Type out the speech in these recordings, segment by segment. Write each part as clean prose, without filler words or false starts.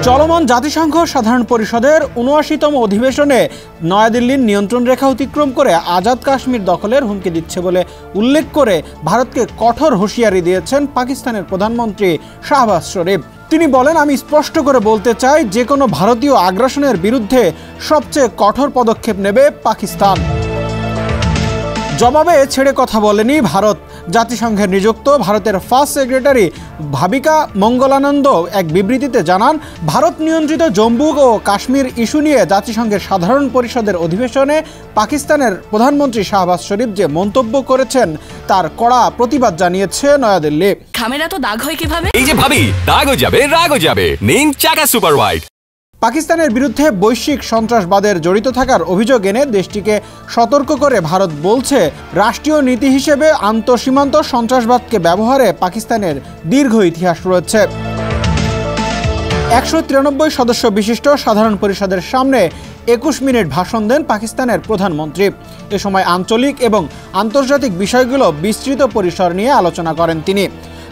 চলমান জাতিসংঘ সাধারণ পরিষদের ৭৯তম অধিবেশনে নয়াদিল্লির নিয়ন্ত্রণ রেখা অতিক্রম করে আজাদ কাশ্মীর দখলের হুমকি দিচ্ছে বলে উল্লেখ করে ভারতকে কঠোর হুঁশিয়ারি দিয়েছেন পাকিস্তানের প্রধানমন্ত্রী শাহবাজ শরীফ। তিনি বলেন, আমি স্পষ্ট করে বলতে চাই, যে কোনো ভারতীয় আগ্রাসনের বিরুদ্ধে সবচেয়ে কঠোর পদক্ষেপ নেবে পাকিস্তান। জবাবে ছেড়ে কথা বলেনি ভারত। জাতিসংঘের নিযুক্ত ভারতের ফার্স্ট সেক্রেটারি ভাবিকা মঙ্গলানন্দ এক বিবৃতিতে জানান, ভারত নিয়ন্ত্রিত জম্মু ও কাশ্মীর ইস্যু নিয়ে জাতিসংঘের সাধারণ পরিষদের অধিবেশনে পাকিস্তানের প্রধানমন্ত্রী শাহবাজ শরীফ যে মন্তব্য করেছেন তার কড়া প্রতিবাদ জানিয়েছে নয়াদিল্লি। খামেরা তো দাগ হয় কিভাবে? এই যে ভাবি, দাগও যাবে রাগও যাবে। নিন চাকা সুপার হোয়াইট। পাকিস্তানের বিরুদ্ধে বৈশ্বিক সন্ত্রাসবাদের জড়িত থাকার অভিযোগ এনে দেশটিকে সতর্ক করে ভারত বলছে, রাষ্ট্রীয় নীতি হিসেবে আন্তঃসীমান্ত সন্ত্রাসবাদকে ব্যবহারে পাকিস্তানের দীর্ঘ ইতিহাস রয়েছে। ১৯৩ সদস্য বিশিষ্ট সাধারণ পরিষদের সামনে ২১ মিনিট ভাষণ দেন পাকিস্তানের প্রধানমন্ত্রী। এ সময় আঞ্চলিক এবং আন্তর্জাতিক বিষয়গুলো বিস্তৃত পরিসর নিয়ে আলোচনা করেন তিনি।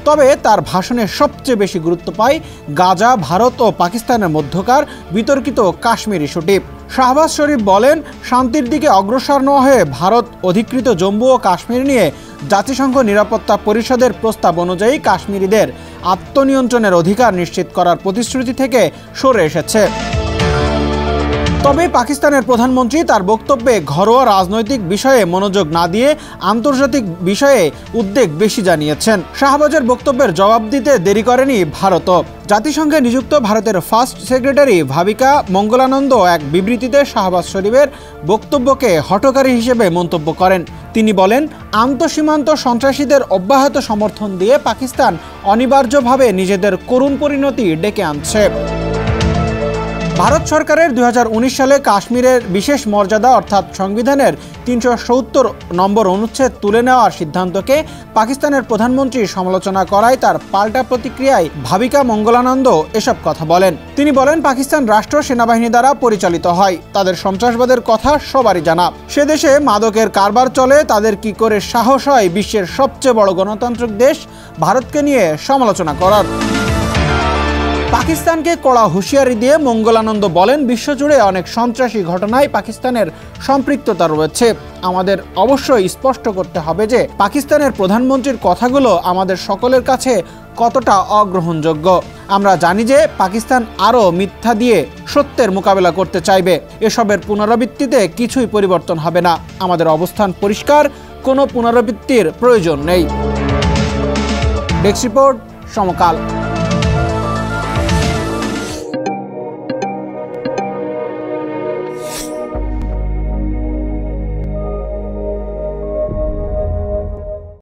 তবে তার ভাষণে সবচেয়ে বেশি গুরুত্ব পায় গাজা, ভারত ও পাকিস্তানের মধ্যকার বিতর্কিত কাশ্মীর ইস্যুটি। শাহবাজ শরীফ বলেন, শান্তির দিকে অগ্রসর না হয়ে ভারত অধিকৃত জম্মু ও কাশ্মীর নিয়ে জাতিসংঘ নিরাপত্তা পরিষদের প্রস্তাব অনুযায়ী কাশ্মীরিদের আত্মনিয়ন্ত্রণের অধিকার নিশ্চিত করার প্রতিশ্রুতি থেকে সরে এসেছে। তবে পাকিস্তানের প্রধানমন্ত্রী তার বক্তব্যে ঘরোয়া রাজনৈতিক বিষয়ে মনোযোগ না দিয়ে আন্তর্জাতিক বিষয়ে উদ্বেগ বেশি জানিয়েছেন। শাহবাজের বক্তব্যের জবাব দিতে দেরি করেনি ভারতও। জাতিসংঘে নিযুক্ত ভারতের ফার্স্ট সেক্রেটারি ভাবিকা মঙ্গলানন্দ এক বিবৃতিতে শাহবাজ শরীফের বক্তব্যকে হঠকারী হিসেবে মন্তব্য করেন। তিনি বলেন, আন্তঃসীমান্ত সন্ত্রাসীদের অব্যাহত সমর্থন দিয়ে পাকিস্তান অনিবার্যভাবে নিজেদের করুণ পরিণতি ডেকে আনছে। ভারত সরকারের ২০১৯ সালে কাশ্মীরের বিশেষ মর্যাদা অর্থাৎ সংবিধানের ৩৭০ নম্বর অনুচ্ছেদ তুলে নেওয়ার সিদ্ধান্তকে পাকিস্তানের প্রধানমন্ত্রী সমালোচনা করায় তার পাল্টা প্রতিক্রিয়ায় ভাবিকা মঙ্গলানন্দ এসব কথা বলেন। তিনি বলেন, পাকিস্তান রাষ্ট্র সেনাবাহিনী দ্বারা পরিচালিত হয়, তাদের সন্ত্রাসবাদের কথা সবারই জানা। সে দেশে মাদকের কারবার চলে, তাদের কি করে সাহস হয় বিশ্বের সবচেয়ে বড় গণতান্ত্রিক দেশ ভারতকে নিয়ে সমালোচনা করার। পাকিস্তানকে কড়া হুঁশিয়ারি দিয়ে মঙ্গলানন্দ বলেন, বিশ্বজুড়ে অনেক সন্ত্রাসী ঘটনায় পাকিস্তানের সম্পৃক্ততা রয়েছে। আমাদের অবশ্যই স্পষ্ট করতে হবে যে পাকিস্তানের প্রধানমন্ত্রীর কথাগুলো আমাদের সকলের কাছে কতটা অগ্রহণযোগ্য। আমরা জানি যে পাকিস্তান আরও মিথ্যা দিয়ে সত্যের মোকাবেলা করতে চাইবে। এসবের পুনরাবৃত্তিতে কিছুই পরিবর্তন হবে না। আমাদের অবস্থান পরিষ্কার, কোনো পুনরাবৃত্তির প্রয়োজন নেই। ডেস্ক রিপোর্ট, সমকাল।